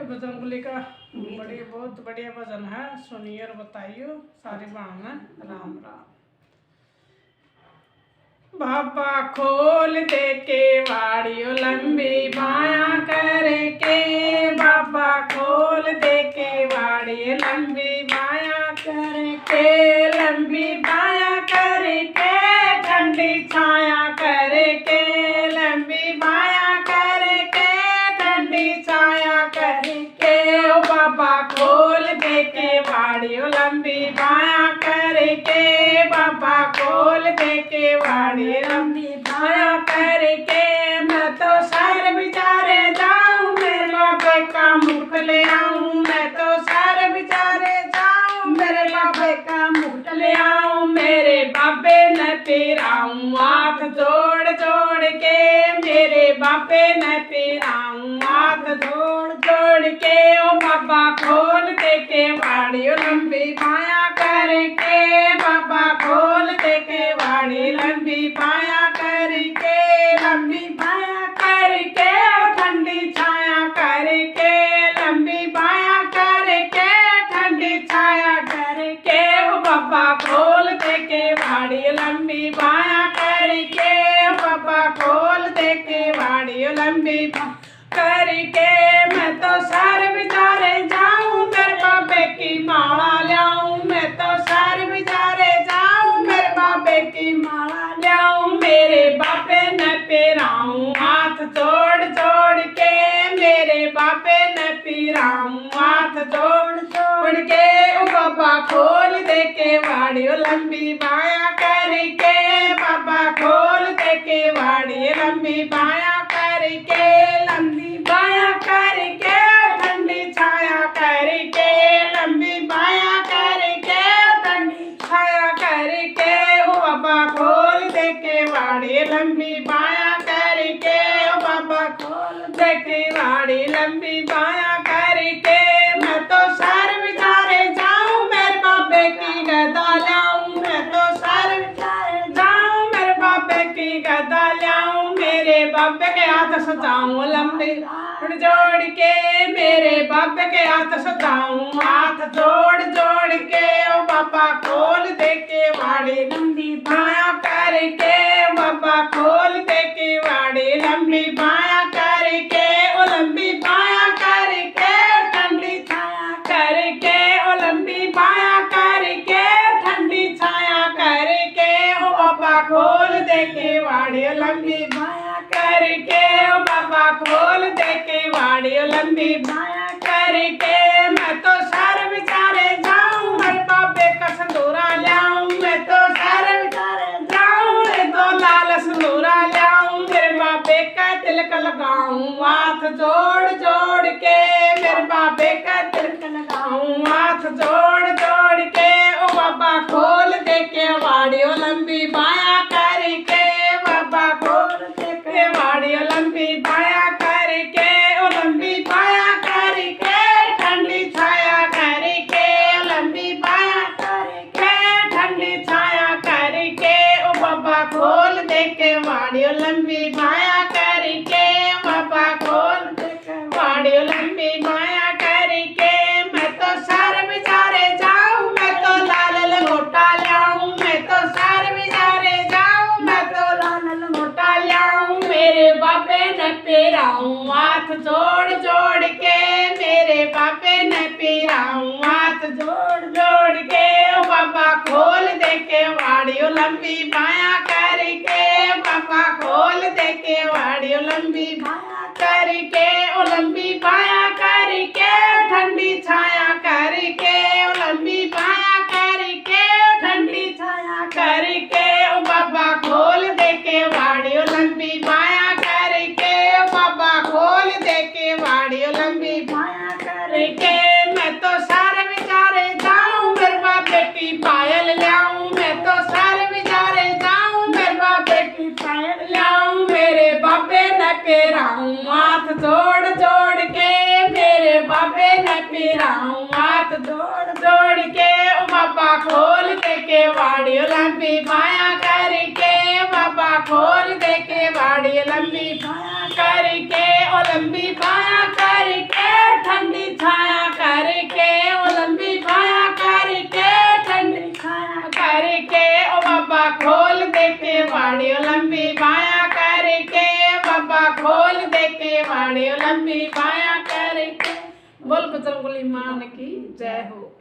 बजरंगबली का बहुत बढ़िया भजन है, सुनिए और बताइए सारी बहन। राम राम। बाबा खोल दे के वाड़ियों लंबी बाया करके, बाबा खोल दे के वाड़ियों लंबी बाया करके, लंबी बाया करके ठंडी छाया करके, लंबी बाया करके ठंडी छाया करके। ओ बाबा खोल दे के वाड़ियों लंबी बाया करके, बाबा खोल दे के वाड़ियों लंबी बाया करके। मैं तो सर बिचारे जाऊं, मेरे बाबे का मुख ले आऊं, मैं तो सर बिचारे जाऊं, मेरे बाबे का मुख ले आऊं, मेरे बाबे न पिराऊं हाथ जोड़ जोड़ के, मेरे बाबे न पिराऊं हाथ जोड़ जोड़ के। ओ बाबा खोल दे के वाड़ियों लंबी बाया करके, बाबा खोल दे के वाड़ी लंबी बाया करके, लंबी बाया करके ठंडी छाया करके, लंबी बाया करके ठंडी छाया करके। ओ बाबा खोल दे के वाड़ी लंबी बाया करके, बाबा खोल दे के वाड़ी लंबी करके। मैं तो सर बिचारे जाऊं, मेरे बाबे की माला लाऊं, मैं तो सर बिचारे जाऊं, मेरे बाबे की माला लाऊं, मेरे बाबे न पिराऊं हाथ जोड़ जोड़ के, मेरे बाबे न पिराऊं हाथ जोड़ जोड़ के। ओ बाबा खोल दे के वाड़ियों लंबी बाया करके, बाबा खोल दे के वाड़ी लंबी बाया करके, लंबी बाया करके ठंडी छाया करके, लंबी बाया करके ठंडी छाया करके। ओ बाबा खोल दे के वाड़ी लंबी बाया करके, ओ बाबा खोल दे के वाड़ी लंबी बाया करके। मैं तो सर बिचारे जाऊं, मेरे बाबे की गदा लाऊं, मैं तो सर बिचारे जाऊं, मेरे बाबे की गदा लाऊं, मेरे बाबे के हाथ सजाऊं लंबी जोड़ के, मेरे बाबे के हाथ सजाऊं हाथ जोड़ जोड़ के। ओ बाबा खोल दे के वाड़ी लंबी बाया करके, बाबा खोल दे के वाड़ी लंबी बाया करके, ओ लंबी बाया करके ठंडी छाया करके, ओ लंबी बाया करके ठंडी छाया करके। ओ बाबा खोल दे के वाड़ी लंबी बाया करके, ओ बाबा खोल दे के वाड़ी लंबी बाया करके। मैं तो सर बिचारे जाऊं, मेरे बाबे का संदूरा लाऊं, मैं तो सर बिचारे जाऊं, तो लाल संदूरा लाऊं, मेरे बाबे का तिलक लगाऊं हाथ जोड़ जोड़ के, मेरे बाबे का तिलक लगाऊं हाथ जोड़ जोड़ के। ओ बाबा खोल दे के वाड़ियों लंबी बाया करके, बाबा खोल दे के वाड़ियों लंबी बाया करके, ओ लंबी बाया करके ठंडी छाया करके, लंबी बाया करके ठंडी छाया करके। ओ बाबा खोल दे के वाड़ियों लंबी बाया करके, बाबा खोल दे के वाड़ियों लंबी बाया करके। मैं तो सर बिचारे जाऊं, मैं तो लाल लंगोटा लाऊं, मैं तो सर बिचारे जाऊं, मैं तो लाल लंगोटा लाऊं, मेरे बाबे न पिराऊं हाथ जोड़ जोड़ के, मेरे बाबे न पिराऊं हाथ जोड़ जोड़ के। ओ बाबा खोल दे के वाड़ियों लंबी बाया करके, बाबा खोल दे के वाड़ियों लंबी बाया करके, ओ लंबी बाया करके ठंडी छाया करके, ओ लंबी बाया करके ठंडी छाया करके। ओ बाबा खोल दे के वाड़ियों लंबी बाया करके, बाबा खोल दे के वाड़ियों लंबी बाया करके। मैं तो सर बिचारे जाऊं, मेरे बाबे की पायल लाऊं, मैं तो सर बिचारे जाऊं, मेरे बाबे की पायल लाऊं, मेरे बाबे न पिराऊं हाथ जोड़ जोड़ के, मेरे बाबे न पिराऊं हाथ जोड़ जोड़ के। ओ बाबा खोल दे के वाड़ियों लंबी बाया करके, बाबा खोल दे के वाड़ी लंबी बाया करके, ओ लंबी बाया करके ठंडी खोल दे के वाड़ियों लंबी बायां करके, बाबा खोल दे के वाड़ियों लंबी बायां करके। बोल बजरंगबली मान की जय हो।